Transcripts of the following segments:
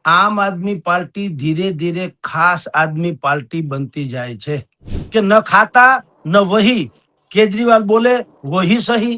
आम आदमी पार्टी धीरे धीरे खास आदमी पार्टी बनती जाए छे कि न खाता न वही। केजरीवाल बोले वही सही।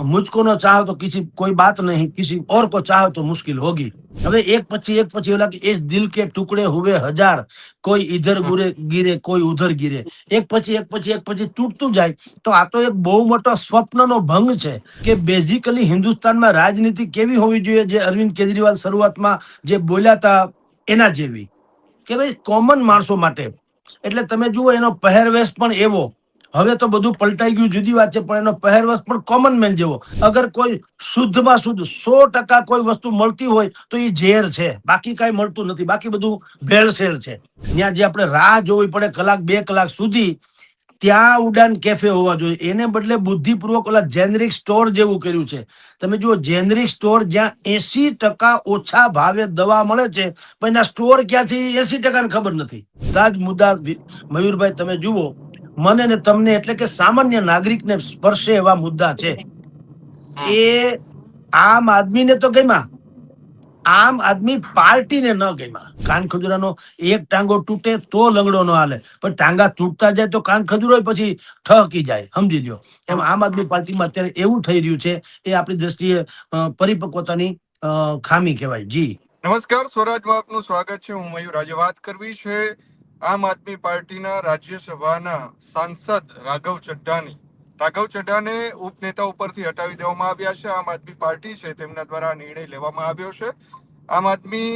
मुझको न चाहो तो किसी कोई बात नहीं, किसी और को चाहो तो मुश्किल होगी। હવે એક પછી ઓલા કે એ દિલ કે ટુકડે હુએ હજાર, કોઈ ઇધર ગુરે ગીરે કોઈ ઉધર ગીરે, એક પછી તૂટતું જાય। તો આ તો એક બહુ મોટો સ્વપ્નનો ભંગ છે કે બેઝિકલી હિન્દુસ્તાનમાં રાજનીતિ કેવી હોવી જોઈએ, જે અરવિંદ કેજરીવાલ શરૂઆતમાં જે બોલ્યા હતા એના જેવી, કે ભાઈ કોમન માણસો માટે। એટલે તમે જુઓ એનો પહેરવેશ પણ એવો। હવે તો બધું પલટાઈ ગયું, જુદી વાત છે, પણ એનો પહેરવેશ પણ કોમન મેન જેવો। અગર કોઈ શુદ્ધમાં શુદ્ધ 100% કોઈ વસ્તુ મળતી હોય તો એ ઝેર છે, બાકી કાંઈ મળતું નથી, બાકી બધું ભેળસેળ છે। ત્યાં જે આપણે રાહ જોવી પડે કલાક 2 કલાક સુધી, ત્યાં ઉડાન કેફે હોવા જોઈએ। એને બદલે બુદ્ધિપૂર્વક ઓલા જેનરિક સ્ટોર જેવું કર્યું છે। તમે જુઓ જેનરિક સ્ટોર જ્યાં 80% ઓછા ભાવે દવા મળે છે, પણ એના સ્ટોર ક્યાં છે એ 80% ને ખબર નથી। બધા જ મુદ્દા મયુરભાઈ તમે જુઓ, મને ને તમને એટલે કે સામાન્ય નાગરિકને સ્પર્શે એવા મુદ્દા છે। એ આમ આદમીને તો ગમ્યા, આમ આદમી પાર્ટીને ન ગમ્યા। કાન ખજૂરાનો એક ટાંગો તૂટે તો લંગડો ન હાલે, પણ ટાંગા તૂટતા જાય તો કાન ખજૂરો પછી ઠહકી જાય, સમજી લ્યો। એમ આમ આદમી પાર્ટીમાં અત્યારે એવું થઈ રહ્યું છે, એ આપણી દ્રષ્ટિએ પરિપક્વતાની ખામી કહેવાય। જી નમસ્કાર, સ્વરાજમાં આપનું સ્વાગત છે। હું મયુર। આજે વાત કરવી છે આમ આદમી પાર્ટીના રાજ્યસભાના સાંસદ રાઘવ ચડ્ઢાની। રાઘવ ચડ્ઢાને ઉપનેતા ઉપરથી હટાવી દેવામાં આવ્યા છે। આમ આદમી પાર્ટી છે તેમના દ્વારા નિર્ણય લેવામાં આવ્યો છે। આમ આદમી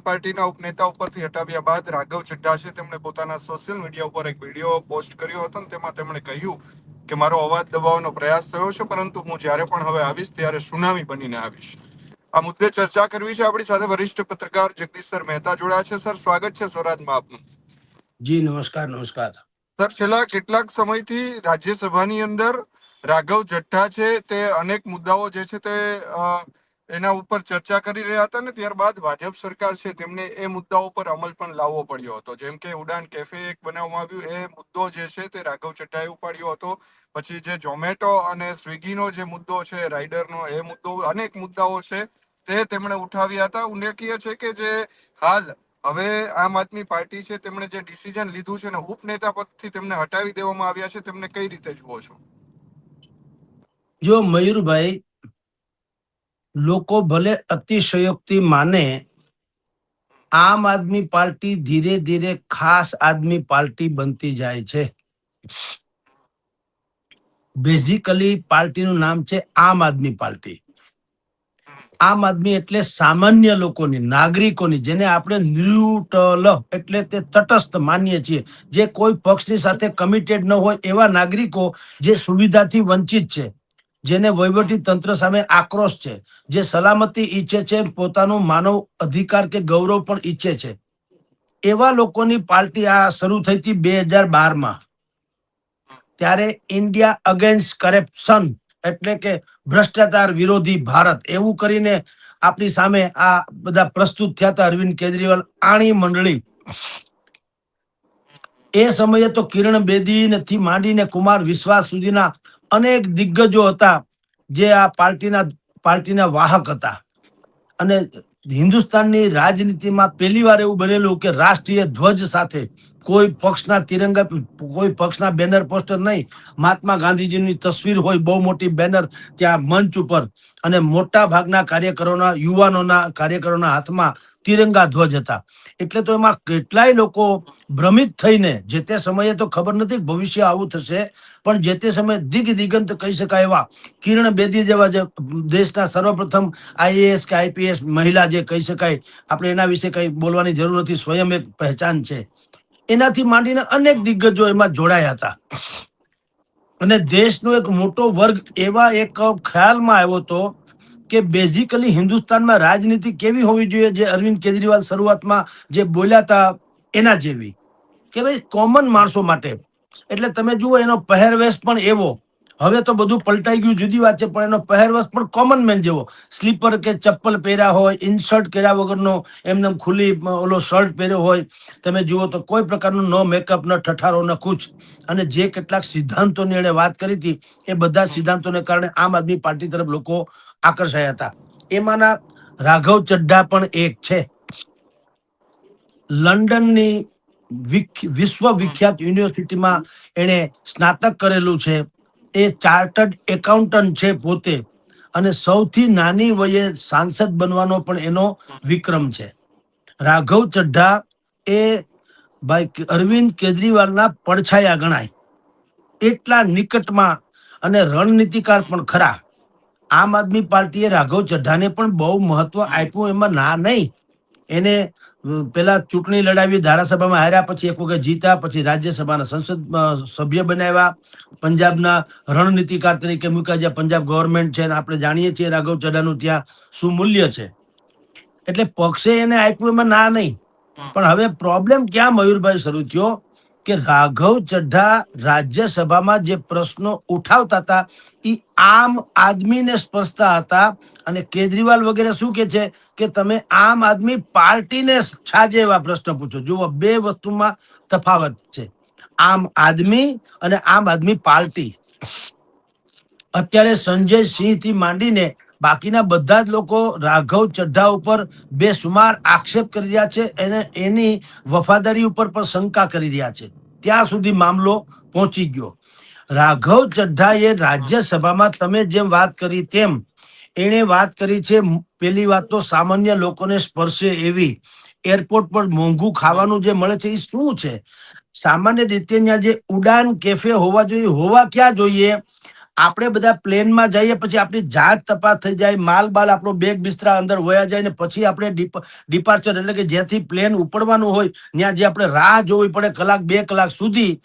પાર્ટીના ઉપનેતા ઉપરથી હટાવ્યા બાદ રાઘવ ચડ્ઢા છે તેમણે પોતાના સોશિયલ મીડિયા ઉપર એક વિડીયો પોસ્ટ કર્યો હતો, તેમાં તેમણે કહ્યું કે મારો અવાજ દબાવવાનો પ્રયાસ થયો છે, પરંતુ હું જ્યારે પણ હવે આવીશ ત્યારે સુનામી બનીને આવીશ। આ મુદ્દે ચર્ચા કરવી છે। આપણી સાથે વરિષ્ઠ પત્રકાર જગદીશ સર મહેતા જોડાયા છે। સર, સ્વાગત છે સ્વરાજમાં આપનું। જી નમસ્કાર નમસ્કાર। સર, છેલ્લા કેટલાક સમયથી રાજ્યસભાની અંદર રાઘવ ચડ્ઢા છે તે અનેક મુદ્દાઓ જે છે તે એના ઉપર ચર્ચા કરી રહ્યા હતા, ને ત્યારબાદ ભાજપ સરકાર છે તેમને એ મુદ્દાઓ પર અમલ પણ લાવવો પડ્યો હતો। જેમ કે ઉડાન કેફે એક બનાવવામાં આવ્યું, એ મુદ્દો જે છે તે રાઘવ ચડ્ઢાએ ઉપાડ્યો હતો। પછી જે ઝોમેટો અને સ્વિગીનો જે મુદ્દો છે રાઇડરનો, એ મુદ્દો, અનેક મુદ્દાઓ છે તે તેમણે ઉઠાવ્યા હતા। ઉલ્લેખનીય છે કે જે હાલ હવે આમ આદમી પાર્ટી છે તેમણે જે ડિસિઝન લીધું છે ને ઉપનેતા પદથી તેમને હટાવી દેવામાં આવ્યા છે, તેમને કઈ રીતે જુઓ છો? જો મયુરભાઈ, લોકો ભલે અતિશયોક્તિ માને, આમ આદમી પાર્ટી ધીરે ધીરે ખાસ આદમી પાર્ટી બનતી જાય છે। બેઝિકલી પાર્ટીનું નામ છે આમ આદમી પાર્ટી। આમ આદમી એટલે સામાન્ય લોકોની, નાગરિકોની, જેને આપણે ન્યુટ્રલ એટલે તે તટસ્થ માનીએ છીએ, જે કોઈ પક્ષની સાથે કમિટેડ ન હોય એવા નાગરિકો, જે સુવિધાથી વંચિત છે, જેને વહીવટી તંત્ર સામે આક્રોશ છે, જે સલામતી ઈચ્છે છે, પોતાનું માનવ અધિકાર કે ગૌરવ પણ ઈચ્છે છે, એવા લોકોની પાર્ટી આ શરૂ થઈ હતી 2012માં। ત્યારે ઇન્ડિયા અગેન્સ્ટ કરપ્શન એટલે કે ભ્રષ્ટાચાર વિરોધી ભારત એવું કરીને આપણી સામે આ બધા પ્રસ્તુત થયા હતા, અરવિંદ કેજરીવાલ આણી મંડળી। એ સમયે તો કિરણ બેદીથી માંડીને કુમાર વિશ્વાસ સુધીના અનેક દિગ્ગજો હતા, જે આ પાર્ટીના વાહક હતા। અને હિન્દુસ્તાનની રાજનીતિમાં પહેલી વાર એવું બનેલું કે રાષ્ટ્રીય ધ્વજ સાથે કોઈ પક્ષના તિરંગા, કોઈ પક્ષના બેનર પોસ્ટર નહીં, મહાત્મા ગાંધીજીની તસવીર હોય બહુ મોટી બેનર ત્યાં મંચ ઉપર, અને મોટા ભાગના કાર્યકરોના, યુવાનોના કાર્યકરોના હાથમાં તિરંગા ધ્વજ હતા। એટલે તો એમાં કેટલાય લોકો ભ્રમિત થઈને, જે તે સમયે તો ખબર નથી ભવિષ્ય આવું થશે, પણ જે તે સમયે દિગ્દિગંત કહી શકાય એવા કિરણ બેદી જેવા, જે દેશના સર્વપ્રથમ આઈએએસ કે આઈપીએસ મહિલા જે કહી શકાય, આપણે એના વિશે કઈ બોલવાની જરૂર નથી, સ્વયં એક પહેચાન છે, એનાથી માંડીને અનેક દિગ્ગજો એમાં જોડાયા હતા। અને દેશનો એક મોટો વર્ગ એવા એક ખ્યાલમાં આવ્યો હતો કે બેઝિકલી હિન્દુસ્તાનમાં રાજનીતિ કેવી હોવી જોઈએ, જે અરવિંદ કેજરીવાલ શરૂઆતમાં જે બોલ્યા હતા એના જેવી, કે ભાઈ કોમન માણસો માટે। એટલે તમે જુઓ એનો પહેરવેશ પણ એવો। હવે તો બધું પલટાઈ ગયું, જુદી વાત છે, પણ એનો પહેરવેશ પણ કોમન મેન જેવો। સ્લીપર કે ચપ્પલ પહેર્યા હોય, ઇન્સર્ટ કર્યા વગરનો એમને ખુલ્લી ઓલો શર્ટ પહેર્યો હોય, તમે જુઓ તો કોઈ પ્રકારનું ન મેકઅપ, ન ઠઠારો, ન કુછ। અને જે કેટલાક સિદ્ધાંતોની એણે વાત કરી હતી, એ બધા સિદ્ધાંતોને કારણે આમ આદમી પાર્ટી તરફ લોકો આકર્ષાયા હતા। એમાંના રાઘવ ચડ્ઢા પણ એક છે। લંડનની વિશ્વ વિખ્યાત યુનિવર્સિટીમાં એણે સ્નાતક કરેલું છે. એ ચાર્ટર્ડ એકાઉન્ટન્ટ છે પોતે, અને સૌથી નાની વયે સાંસદ બનવાનો પણ એનો વિક્રમ છે. રાઘવ ચઢ્ઢા એ ભાઈ અરવિંદ કેજરીવાલના પડછાયા ગણાય, એટલા નિકટમાં, અને રણનીતિકાર પણ ખરા. આમ આદમી પાર્ટીએ રાઘવ ચઢ્ઢાને પણ બહુ મહત્વ આપ્યું, એમાં ના નહીં. એને પેલા ચૂંટણી લડાવી, ધારાસભામાં હાર્યા, પછી એક વખત જીતા, પછી રાજ્યસભાના સંસદ સભ્ય બનાવ્યા, પંજાબના રણનીતિકાર તરીકે મૂક્યા, જ્યાં પંજાબ ગવર્મેન્ટ છે, અને આપણે જાણીએ છીએ રાઘવ ચઢ્ઢાનું ત્યાં શું મૂલ્ય છે. એટલે પક્ષે એને આપ્યું, એમાં ના નહીં. પણ હવે પ્રોબ્લેમ ક્યાં મયુરભાઈ શરૂ થયો કે રાઘવ ચઢ્ઢા રાજ્યસભામાં જે પ્રશ્નો ઉઠાવતા હતા એ આમ આદમીને સ્પર્શતા હતા, અને કેજરીવાલ વગેરે શું કે છે કે તમે આમ આદમી પાર્ટીને છાજે એવા પ્રશ્ન પૂછો. જુઓ, બે વસ્તુમાં તફાવત છે, આમ આદમી અને આમ આદમી પાર્ટી. અત્યારે સંજય સિંહ થી માંડીને બાકીના બધા જ લોકો રાઘવ ચઢ્ઢા ઉપર બેસુમાર આક્ષેપ કરી રહ્યા છે, અને એની વફાદારી ઉપર પણ શંકા કરી રહ્યા છે. ત્યાં સુધી મામલો પહોંચી ગયો. રાઘવ ચઢ્ઢાએ રાજ્યસભામાં તમે જેમ વાત કરી તેમ એણે વાત કરી છે. પેલી વાત તો સામાન્ય લોકોને સ્પર્શે એવી, એરપોર્ટ પર મોંઘું ખાવાનું જે મળે છે એ શું છે? સામાન્ય રીતે ત્યાં જે ઉડાન કેફે હોવા જોઈએ, હોવા ક્યાં જોઈએ? આપણે બધા પ્લેનમાં જઈએ, પછી આપણી જાત તપાસ થઈ જાય, માલ બાલ આપણો બેગ બિસ્તરા અંદર વયા જાય, ને પછી આપણે ડિપાર્ચર એટલે કે જ્યાંથી પ્લેન ઉપડવાનું હોય ત્યાં જે આપણે રાહ જોવી પડે કલાક 2 કલાક સુધી,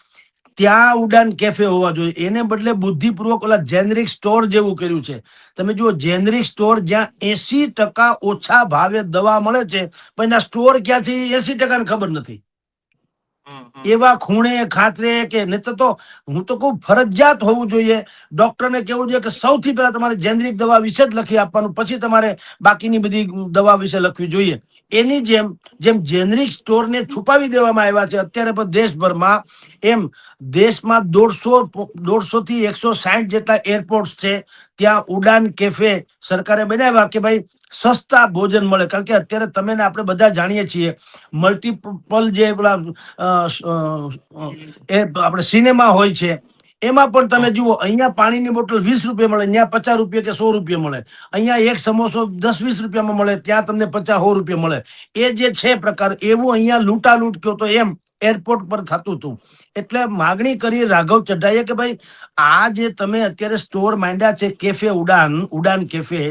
ત્યાં ઉડાન કેફે હોવા જોઈએ. એને બદલે બુદ્ધિપૂર્વક ઓલા જેનરિક સ્ટોર જેવું કર્યું છે. તમે જુઓ, જેનરિક સ્ટોર જ્યાં 80% ઓછા ભાવે દવા મળે છે, પણ એના સ્ટોર ક્યાં છે 80% ખબર નથી. એવા ખૂણે ખાતરે કે નહીં તો હું તો કહું ફરજિયાત હોવું જોઈએ. ડોક્ટરને કેવું જોઈએ કે સૌથી પહેલા તમારે જેનરિક દવા વિશે જ લખી આપવાનું, પછી તમારે બાકીની બધી દવા વિશે લખવી જોઈએ. એની જેમ જેનરિક સ્ટોરને છુપાવી દેવામાં આવ્યા છે અત્યારે પણ દેશભરમાં, એમ દેશમાં 150 થી 160 જેટલા એરપોર્ટ છે, ત્યાં ઉડાન કેફે સરકારે બનાવ્યા કે ભાઈ સસ્તા ભોજન મળે. કારણ કે અત્યારે તમે ને આપણે બધા જાણીએ છીએ, મલ્ટીપલ જે આપણે સિનેમા હોય છે, એમાં પણ તમે જુઓ, અહીંયા પાણીની બોટલ 20 રૂપિયા મળે, ત્યાં 50 રૂપિયા કે 100 રૂપિયા મળે. અહીંયા એક સમોસો 10-20 રૂપિયામાં મળે, ત્યાં તમને 50-100 રૂપિયા મળે. એ જે છે પ્રકાર, એવું અહીંયા લૂંટાલૂંટ કયો તો એમ એરપોર્ટ પર થતું હતું. એટલે માગણી કરી રાઘવ ચઢ્ઢાએ કે ભાઈ આ જે તમે અત્યારે સ્ટોર માંડ્યા છે, કેફે ઉડાન કેફે,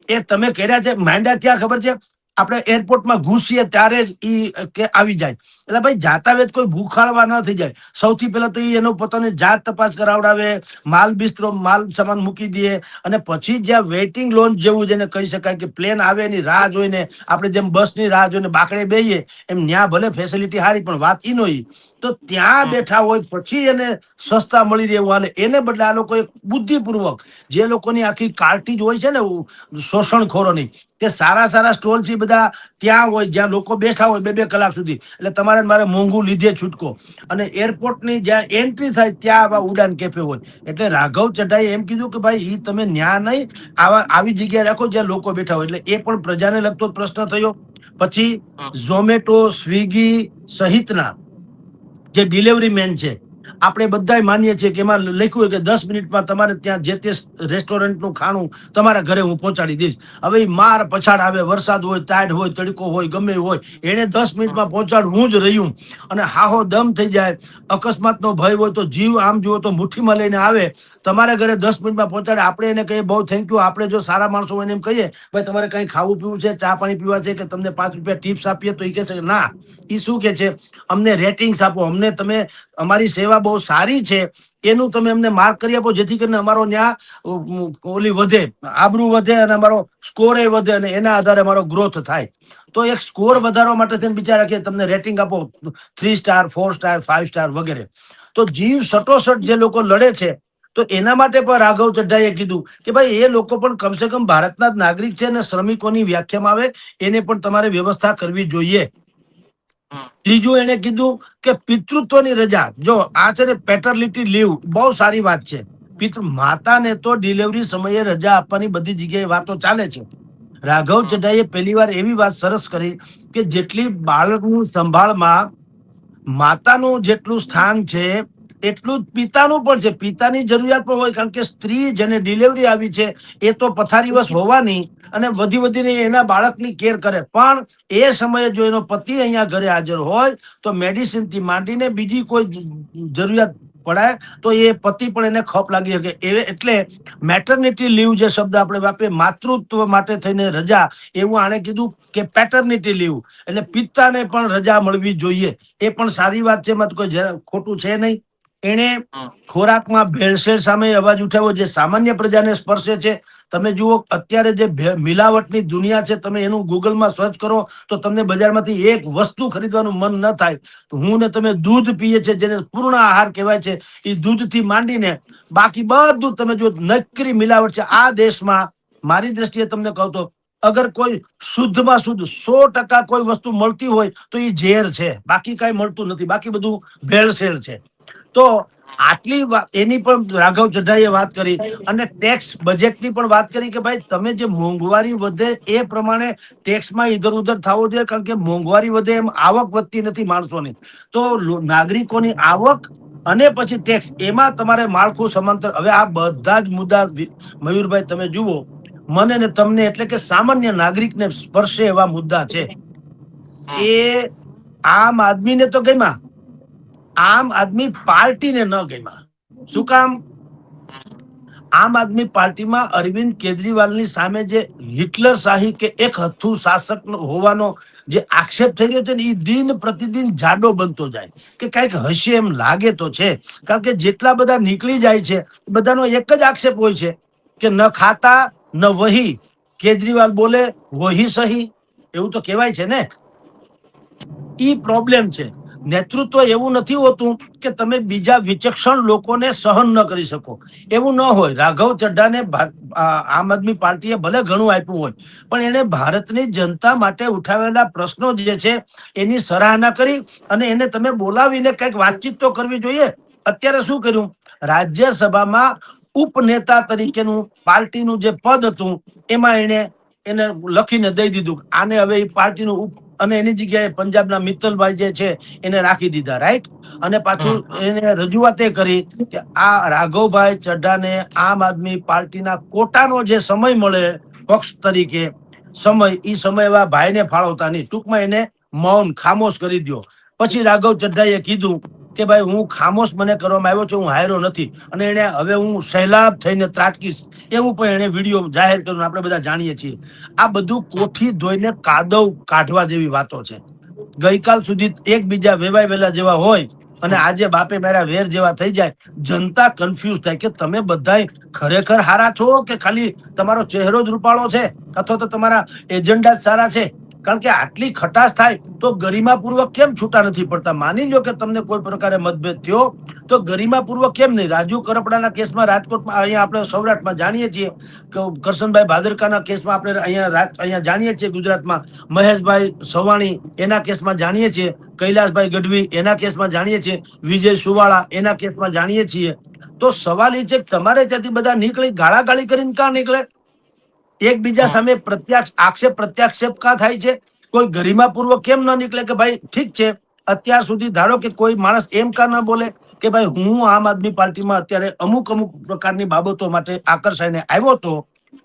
એ તમે કર્યા છે, માંડ્યા ક્યાં ખબર છે? આપણે એરપોર્ટમાં ઘૂસીએ ત્યારે જ ઈ આવી જાય. એટલે ભાઈ જાતા વેત કોઈ ભૂખાડવા ન થઈ જાય. સૌથી પહેલા તો એનો પોતાની જાત તપાસ કરાવડાવે, માલ બિસ્તરો માલ સામાન મૂકી દે, અને પછી જ્યાં વેઇટિંગ લોન્જ જેવું જેને કહી શકાય કે પ્લેન આવે એની રાહ જોઈને આપણે જેમ બસની રાહ જોઈને બાકડે બેહીએ એમ, ત્યાં ભલે ફેસિલિટી સારી, પણ વાત ઈ નો ઈ તો ત્યાં બેઠા હોય પછી એને સસ્તા મળી રહે એવું હાલે. એને બદલે આ લોકો બુદ્ધિપૂર્વક, જે લોકોની આખી કાર્ટી જ હોય છે ને શોષણખોરોની, તે સારા સારા સ્ટોલ છે બધા ત્યાં હોય જ્યાં લોકો બેઠા હોય 2-2 કલાક સુધી. એટલે તમારે મારે મોંઘું લીધે છૂટકો. અને એરપોર્ટની જ્યાં એન્ટ્રી થાય ત્યાં આવા ઉડાન કેફે હોય. એટલે રાઘવ ચઢ્ઢાએ એમ કીધું કે ભાઈ ઈ તમે ન્યા નહીં, આવી જગ્યાએ રાખો જ્યાં લોકો બેઠા હોય. એટલે એ પણ પ્રજાને લગતો પ્રશ્ન થયો. પછી ઝોમેટો, સ્વિગી સહિતના જે ડિલિવરી મેન છે, આપણે બધા માનીએ છીએ કે એમાં લખ્યું હોય કે 10 મિનિટમાં તમારે ત્યાં જે તે રેસ્ટોરન્ટનું ખાણું તમારા ઘરે હું પહોંચાડી દઈશ. હવે માર પછાડ આવે, વરસાદ હોય, ટાઢ હોય, તડકો હોય, ગમે હોય, એને 10 મિનિટમાં પહોંચાડવું જ રહ્યું. અને હાહો દમ થઈ જાય, અકસ્માતનો ભય હોય તો જીવ આમ જુઓ તો મુઠ્ઠીમાં લઈને આવે, તમારા ઘરે 10 મિનિટમાં પહોંચાડે. આપણે એને કહીએ બહુ થેન્ક યુ. આપણે જો સારા માણસો હોય એમ કહીએ ભાઈ તમારે કંઈ ખાવું પીવું છે, ચા પાણી પીવા છે, કે તમને 5 રૂપિયા ટિપ્સ આપીએ, તો એ કહે છે કે ના, એ શું કે છે, અમને રેટિંગ્સ આપો, અમને તમે અમારી સેવા બહુ સારી છે એનું તમે અમને માર્ક કરી આપો, જેથી કરીને અમારો ન્યા ઓલી વધે, આબરૂ વધે, અને અમારો સ્કોર એ વધે, અને એના આધારે અમારો ગ્રોથ થાય. તો એક સ્કોર વધારવા માટે તેમ બિચારા કે તમને રેટિંગ આપો 3 સ્ટાર, 4 સ્ટાર, 5 સ્ટાર વગેરે. તો જીવ સટોસટ જે લોકો લડે છે, તો એના માટે પણ રાઘવ ચઢ્ઢાએ કીધું કે ભાઈ એ લોકો પણ કમસે કમ ભારતના જ નાગરિક છે, અને શ્રમિકોની વ્યાખ્યામાં આવે, એને પણ તમારે વ્યવસ્થા કરવી જોઈએ. ત્રીજું એને કીધું કે પિતૃત્વની રજા, જો આ છે ને પેટર્નિટી લીવ, બહુ સારી વાત છે. માતાને તો ડિલિવરી સમયે રજા આપવાની બધી જગ્યાએ વાતો ચાલે છે, રાઘવ ચઢ્ઢાએ પહેલી વાર એવી વાત સરસ કરી કે જેટલી બાળકનું સંભાળમાં માતાનું જેટલું સ્થાન છે એટલું જ પિતાનું પણ છે. પિતાની જરૂરિયાત પણ હોય, કારણ કે સ્ત્રી જેને ડિલિવરી આવી છે એ તો પથારીવશ હોવાની અને વધી વધીને એના બાળકની કેર કરે, પણ એ સમયે જો એનો પતિ અહીંયા ઘરે હાજર હોય તો મેડિસિન થી માંડીને બીજી કોઈ જરૂરિયાત પડાય તો એ પતિ પણ એને ખપ લાગી શકે. એટલે મેટર્નિટી લીવ જે શબ્દ આપણે વાપરીએ, માતૃત્વ માટે થઈને રજા, એવું આણે કીધું કે પેટર્નિટી લીવ, એટલે પિતાને પણ રજા મળવી જોઈએ. એ પણ સારી વાત છે, એમાં તો કોઈ ખોટું છે નહીં. એને ખોરાકમાં ભેળસેળ સામે અવાજ ઉઠાવ્યો, જે સામાન્ય પ્રજાને સ્પર્શે છે. તમે જુઓ અત્યારે જે મિલાવટની દુનિયા છે, તમે એનું ગૂગલમાં સર્ચ કરો તો તમને બજારમાંથી એક વસ્તુ ખરીદવાનું મન ન થાય. તો હું ને તમે દૂધ પીએ છીએ, જેને પૂર્ણ આહાર કહેવાય છે, એ દૂધથી માંડીને બાકી બધું તમે જો નકરી મિલાવટ છે આ દેશમાં. મારી દ્રષ્ટિએ તમને કહું તો અગર કોઈ શુદ્ધમાં શુદ્ધ 100% કોઈ વસ્તુ મળતી હોય તો એ ઝેર છે, બાકી કઈ મળતું નથી, બાકી બધું ભેળસેળ છે. તો આટલી એની પણ રાઘવ ચઢ્ઢાએ વાત કરી, અને ટેક્સ બજેટની પણ વાત કરી કે ભાઈ તમે જે મોંઘવારી વધે એ પ્રમાણે ટેક્સમાં ઇધર ઉધર થવો જોઈએ, કારણ કે મોંઘવારી વધે એમ આવક વધતી નથી માણસોની. તો નાગરિકોની આવક અને પછી ટેક્સ, એમાં તમારે માળખું સમાંતર. હવે આ બધા જ મુદ્દા મયુરભાઈ તમે જુઓ, મને ને તમને એટલે કે સામાન્ય નાગરિકને સ્પર્શે એવા મુદ્દા છે. એ આમ આદમીને તો ગમ્યા, આમ આદમી પાર્ટીને ન ગમ્યા. શું કામ? આમ આદમી પાર્ટીમાં અરવિંદ કેજરીવાલની સામે જે હિટલર શાહી કે એક હથ્થુ શાસક હોવાનો જે આક્ષેપ થઈ રહ્યો છે ને, એ દિન પ્રતિદિન જાડો બનતો જાય કે કઈક હશે એમ લાગે તો છે. કારણ કે જેટલા બધા નીકળી જાય છે બધાનો એક જ આક્ષેપ હોય છે કે ન ખાતા ન વહી, કેજરીવાલ બોલે વહી સહી, એવું તો કહેવાય છે ને. ઈ પ્રોબ્લેમ છે. નેતૃત્વ એવું નથી હોતું કે તમે બીજા વિચક્ષણ લોકોને સહન ન કરી શકો, એવું ન હોય. રાઘવ ચઢ્ઢાને આમ આદમી પાર્ટીએ ભલે ઘણું આપ્યું હોય, પણ એને ભારતની જનતા માટે ઉઠાવેલા પ્રશ્નો જે છે એની સરાહના કરી, અને એને તમે બોલાવીને કંઈક વાતચીત તો કરવી જોઈએ. અત્યારે શું કર્યું? રાજ્યસભામાં ઉપનેતા તરીકેનું પાર્ટીનું જે પદ હતું એમાં એને લખીને દઈ દીધું, આને હવે એ પાર્ટીનું અને એની જગ્યાએ પંજાબના મિત્તલભાઈ જે છે એને રાખી દીધા, રાઈટ. અને પાછું એને રજૂઆત એ કરી કે આ રાઘવભાઈ ચઢ્ઢાને આમ આદમી પાર્ટીના કોટાનો જે સમય મળે પક્ષ તરીકે સમય, એ સમય એવા ભાઈને ફાળવતા નહીં. ટૂંકમાં એને મૌન ખામોશ કરી દો. પછી રાઘવ ચઢ્ઢાએ કીધું કે ભાઈ હું ખામોશ મને કરવામાં આવ્યો છે, હું હાયરો નથી, અને એને હવે હું સહેલાબ થઈને ત્રાટકીશ, એવું પણ એને વિડીયો જાહેર કર્યું. આપણે બધા જાણીએ છીએ આ બધું કોઠી ધોઈને કાદવ કાઢવા જેવી વાતો છે. ગઈકાલ સુધી એકબીજા વેવાય વેલા જેવા હોય અને આજે બાપે મારા વેર જેવા થઈ જાય. જનતા કન્ફ્યુઝ થાય કે તમે બધા ખરેખર હારા છો કે ખાલી તમારો ચહેરો જ રૂપાળો છે, અથવા તો તમારા એજન્ડા જ સારા છે. કારણ કે આટલી ખટાશ થાય તો ગરિમાપૂર્વક કેમ છૂટા નથી પડતા? માની લો કે તમને કોઈ પ્રકારે મતભેદ થયો તો ગરિમાપૂર્વક કેમ નહીં? રાજુ કરપડાના કેસમાં રાજકોટમાં, અહીંયા આપણે સૌરાષ્ટ્રમાં જાણીએ છીએ, કરશનભાઈ ભાદરકાના કેસમાં આપણે અહીંયા જાણીએ છીએ, ગુજરાતમાં મહેશભાઈ સવાણી એના કેસમાં જાણીએ છીએ, કૈલાસભાઈ ગઢવી એના કેસમાં જાણીએ છીએ, વિજય સુવાળા એના કેસમાં જાણીએ છીએ. તો સવાલ એ છે કે તમારે ત્યાંથી બધા નીકળી ગાળાગાળી કરીને ક્યાં નીકળે? એકબીજા સામે પ્રત્યક્ષ આક્ષેપ પ્રત્યાક્ષેપ કા થાય છે? કોઈ ગરિમાપૂર્વક કેમ ન નીકળે કે ભાઈ ઠીક છે, અત્યાર સુધી ધારો કે કોઈ માણસ એમ કા ન બોલે કે ભાઈ હું આમ આદમી પાર્ટીમાં અત્યારે અમુક અમુક પ્રકારની બાબતો માટે આકર્ષાઈને આવ્યો હતો,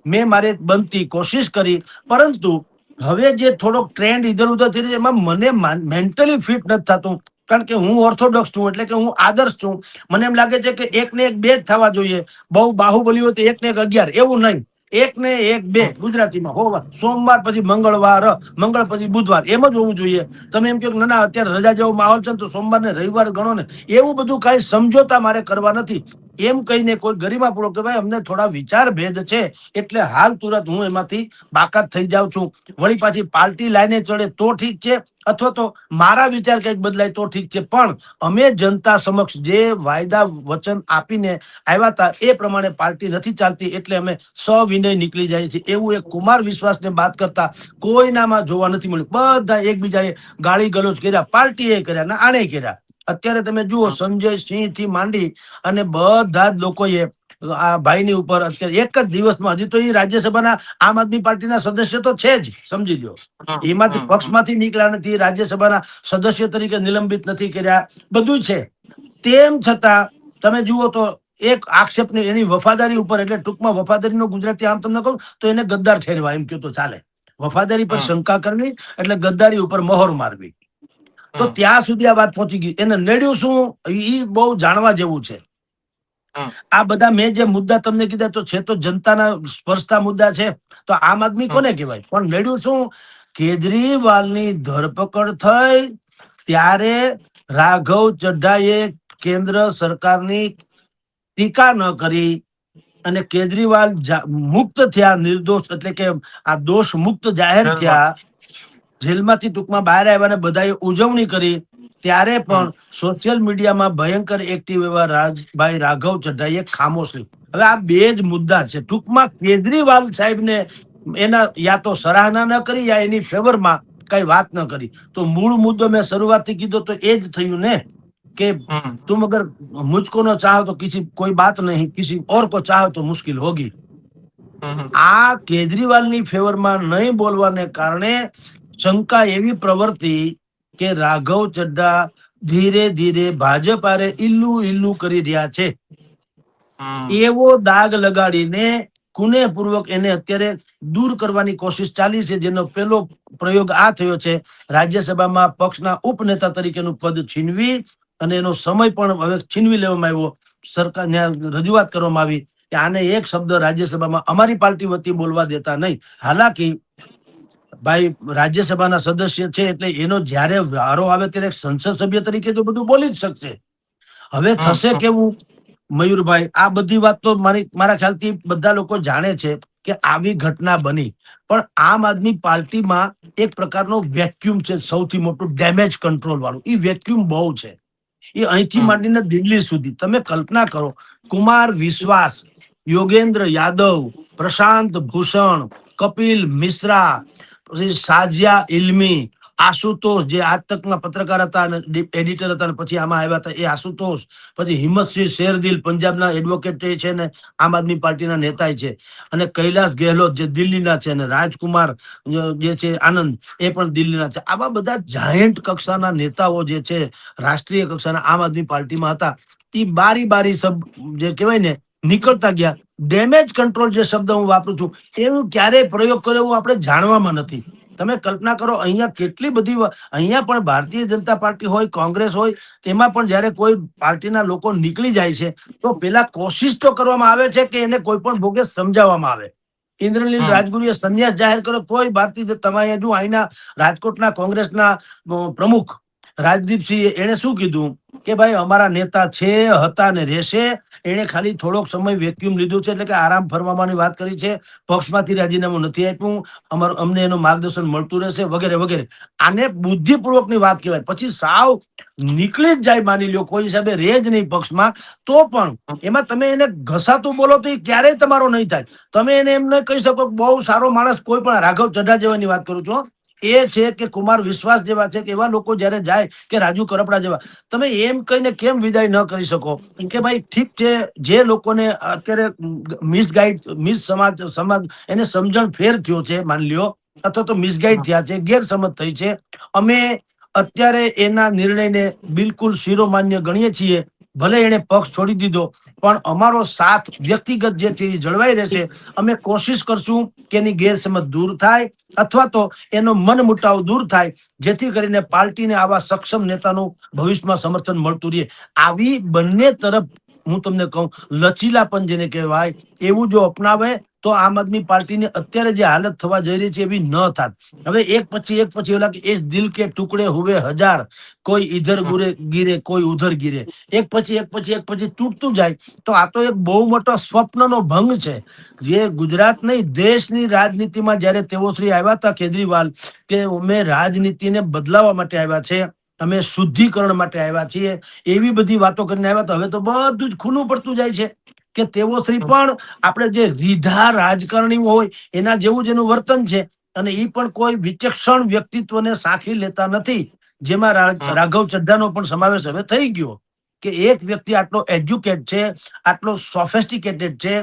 મેં મારે બનતી કોશિશ કરી, પરંતુ હવે જે થોડોક ટ્રેન્ડ ઇધર ઉધર થઈ રહ્યો એમાં મને મેન્ટલી ફિટ નથી થતું. કારણ કે હું ઓર્થોડોક્સ છું, એટલે કે હું આદર્શ છું. મને એમ લાગે છે કે એક ને એક બે જ થવા જોઈએ. બહુ બાહુબલી હોય તો એક ને એક 11, એવું નહીં. એક ને એક બે, ગુજરાતીમાં હોવા, સોમવાર પછી મંગળવાર, મંગળ પછી બુધવાર, એમ જ હોવું જોઈએ. તમે એમ કહો કે ના અત્યારે રજા જેવો માહોલ છે તો સોમવાર ને રવિવાર ગણો ને, એવું બધું કઈ સમજોતા મારે કરવા નથી. એમ કહીને કોઈ ગરિમાપૂર્વક કે ભાઈ અમને થોડા વિચાર ભેદ છે એટલે હાલ તુરંત હું એમાંથી બાકાત થઈ જાઉં છું. વળી પાછી પાર્ટી લાઈને ચડે તો ઠીક છે, અથવા તો મારા વિચાર કંઈક બદલાય તો ઠીક છે, પણ અમે જનતા સમક્ષ જે વાયદા વચન આપીને આવ્યા હતા એ પ્રમાણે પાર્ટી નથી ચાલતી, એટલે અમે સવિનય નીકળી જાય છે. એવું એક કુમાર વિશ્વાસને બાત કરતા કોઈનામાં જોવા નથી મળ્યું. બધા એકબીજાએ ગાળી ગલોચ કર્યા, પાર્ટીએ કર્યા ને આણે કર્યા. અત્યારે તમે જુઓ સંજય સિંહ થી માંડી અને બધા જ લોકોએ આ ભાઈની ઉપર અત્યારે એક જ દિવસમાં, હજી તો એ રાજ્યસભાના આમ આદમી પાર્ટીના સદસ્ય તો છે જ, સમજી લ્યો. એમાંથી પક્ષમાંથી નીકળ્યા નથી, રાજ્યસભાના સદસ્ય તરીકે નિલંબિત નથી કર્યા, બધું છે. તેમ છતાં તમે જુઓ તો એક આક્ષેપની એની વફાદારી ઉપર, એટલે ટૂંકમાં વફાદારીનો ગુજરાતી આમ તમને કહું તો એને ગદ્દાર ઠેરવા, એમ કહ્યું તો ચાલે. વફાદારી પર શંકા કરવી એટલે ગદ્દારી ઉપર મહોર મારવી. તો ત્યાં સુધી આ વાત પહોંચી ગઈ. એને નડ્યું શું, એ બહુ જાણવા જેવું છે. આ બધા મેં જે મુદ્દા તમને કીધા તો છે તો જનતાના સ્પર્શતા મુદ્દા છે. તો આમ આદમી કોને કહેવાય? પણ નડ્યું શું, કેજરીવાલની ધરપકડ થઈ ત્યારે રાઘવ ચઢ્ઢાએ કેન્દ્ર સરકારની ટીકા ન કરી અને કેજરીવાલ મુક્ત થયા, નિર્દોષ એટલે કે આ દોષ મુક્ત જાહેર થયા, જેલમાંથી ટૂંકમાં બહાર આવ્યા ને બધાએ ઉજવણી કરી, ત્યારે પણ સોશિયલ મીડિયામાં ભયંકર એક્ટિવ એવા ભાઈ રાઘવ ચઢ્ઢાએ ખામોશ રહી. હવે આ બે જ મુદ્દા છે. ટૂંકમાં કેજરીવાલ સાહેબને એના યા તો સરાહના ન કરી યા એની ફેવરમાં કઈ વાત ન કરી. તો મૂળ મુદ્દો મેં શરૂઆતથી કીધો તો એ જ થયું ને કે तुम अगर मुझको न चाहो तो किसी कोई बात नहीं, किसी और को चाहो तो मुश्किल होगी. આ કેજરીવાલની ફેવરમાં નહીં બોલવાને કારણે શંકા એવી પ્રવર્તી કે રાઘવ ચડ્ઢા ધીરે ધીરે ભાજપ આરે ઇલ્લુ કરી રહ્યા છે. એવો દાગ લગાડીને કુનેપૂર્વક એને અત્યારે દૂર કરવાની કોશિશ ચાલી છે, જેનો પહેલો પ્રયોગ આ થયો છે, રાજ્યસભામાં પક્ષના ઉપનેતા તરીકેનું પદ છીનવી અને એનો સમય પણ હવે છીનવી લેવામાં આવ્યો. સરકારને રજૂઆત કરવામાં આવી કે આને એક શબ્દ રાજ્યસભામાં અમારી પાર્ટી વતી બોલવા દેતા નહીં. હાલાકી ભાઈ રાજ્યસભાના સદસ્ય છે એટલે એનો જ્યારે વારો આવે ત્યારે સંસદ સભ્ય તરીકે તો બધું બોલી જ શકશે. હવે થશે કેવું મયુરભાઈ, આ બધી વાત તો મારા ખ્યાલથી બધા લોકો જાણે છે કે આવી ઘટના બની, પણ આમ આદમી પાર્ટીમાં એક પ્રકારનો વેક્યુમ છે, સૌથી મોટું ડેમેજ કંટ્રોલ વાળું. એ વેક્યુમ બહુ છે. એ અહીંથી માંડીને દિલ્હી સુધી તમે કલ્પના કરો, કુમાર વિશ્વાસ, યોગેન્દ્ર યાદવ, પ્રશાંત ભૂષણ, કપિલ મિશ્રા, પછી સાજિયા ઇલ્મી, આશુતોષ જે આજ તકના પત્રકાર હતા અને એડિટર હતા અને પછી આમાં આવ્યા હતા, એ આશુતોષ, પછી હિંમતસિંહ શેરદિલ પંજાબના એડવોકેટ છે ને આમ આદમી પાર્ટીના નેતા છે, અને કૈલાસ ગેહલોત જે દિલ્હીના છે, અને રાજકુમાર જે છે આનંદ એ પણ દિલ્હીના છે. આવા બધા જાયન્ટ કક્ષાના નેતાઓ જે છે રાષ્ટ્રીય કક્ષાના આમ આદમી પાર્ટીમાં હતા, એ બારી બારી જે કહેવાય ને નીકળતા ગયા. ડેમેજ કંટ્રોલ જે શબ્દ હું વાપરું છું એનું ક્યારેય પ્રયોગ કર્યો એવું આપણે જાણવામાં નથી. તમે કલ્પના કરો, અહીંયા કેટલી બધી, અહીંયા પણ ભારતીય જનતા પાર્ટી હોય, કોંગ્રેસ હોય, તેમાં પણ જયારે કોઈ પાર્ટીના લોકો નીકળી જાય છે તો પેલા કોશિશ તો કરવામાં આવે છે કે એને કોઈ પણ ભોગે સમજાવવામાં આવે. ઇન્દ્રનીલ રાજગુરુએ સંન્યાસ જાહેર કર્યો, કોઈ ભારતીય, તમે જો અહીંના રાજકોટના કોંગ્રેસના પ્રમુખ રાજદીપસિંહ એને શું કીધું કે ભાઈ અમારા નેતા છે, હતા ને રહેશે. એને ખાલી થોડોક સમય વેક્યુમ લીધું છે, એટલે કે આરામ ફરવાની વાત કરી છે. પક્ષમાંથી રાજીનામું નથી આપ્યું, અમને એનું માર્ગદર્શન મળતું રહેશે વગેરે વગેરે. આને બુદ્ધિપૂર્વકની વાત કહેવાય. પછી સાવ નીકળી જ જાય, માની લ્યો કોઈ હિસાબે રહે જ નહીં પક્ષમાં, તો પણ એમાં તમે એને ઘસાતું બોલો તો એ ક્યારેય તમારો નહીં થાય. તમે એને એમ નહીં કહી શકો કે બહુ સારો માણસ, કોઈ પણ રાઘવ ચઢ્ઢા જેવાની વાત કરું છું, એ છે કે કુમાર વિશ્વાસ જેવા છે, કે એવા લોકો જયારે જાય કે રાજુ કરપડા જેવા, તમે એમ કહીને કેમ વિદાય ન કરી શકો કે ભાઈ ઠીક છે, જે લોકોને અત્યારે મિસ સમાજ એને સમજણ ફેર થયો છે માની લ્યો, અથવા તો મિસગાઈડ થયા છે, ગેરસમજ થઈ છે, અમે અત્યારે એના નિર્ણયને બિલકુલ શિરોમાન્ય ગણીએ છીએ. ભલે એને પક્ષ છોડી દીધો પણ અમારો સાથ વ્યક્તિગત જે છે એ જળવાઈ રહેશે. અમે કોશિશ કરશું કે એની ગેરસમજ દૂર થાય અથવા તો એનો મન મુટાવ દૂર થાય, જેથી કરીને પાર્ટીને આવા સક્ષમ નેતાનું ભવિષ્યમાં સમર્થન મળતું રહે. આવી બંને તરફ હું તમને કહું, લચીલાપન જેને કહેવાય એવું જો અપનાવે તો આમ આદમી પાર્ટીની અત્યારે જે હાલત થવા જઈ રહી છે એવી ન થાત. હવે એક પછી એવું લાગે, એ દિલ કે ટુકડે હુએ હજાર, કોઈ ઇધર ગીરે કોઈ ઉધર ગીરે, એક પછી તૂટતું જાય. તો આ તો એક બહુ મોટો સ્વપ્નનો ભંગ છે, જે ગુજરાત નહીં દેશની રાજનીતિમાં જયારે તેઓ શ્રી આવ્યા હતા કેજરીવાલ, કે અમે રાજનીતિને બદલાવવા માટે આવ્યા છે, અમે શુદ્ધિકરણ માટે આવ્યા છીએ, એવી બધી વાતો કરીને આવ્યા. તો હવે તો બધું જ ખુલ્લું પડતું જાય છે કે તેઓ શ્રી પણ આપણે જે રીઢા રાજકારણી હોય એના જેવું જ એનું વર્તન છે, અને એ પણ કોઈ વિચક્ષણ વ્યક્તિત્વને સાખી લેતા નથી, જેમાં રાઘવ ચઢ્ઢાનો પણ સમાવેશ હવે થઈ ગયો. કે એક વ્યક્તિ આટલો એજ્યુકેટ છે, આટલો સોફેસ્ટિકેટેડ છે,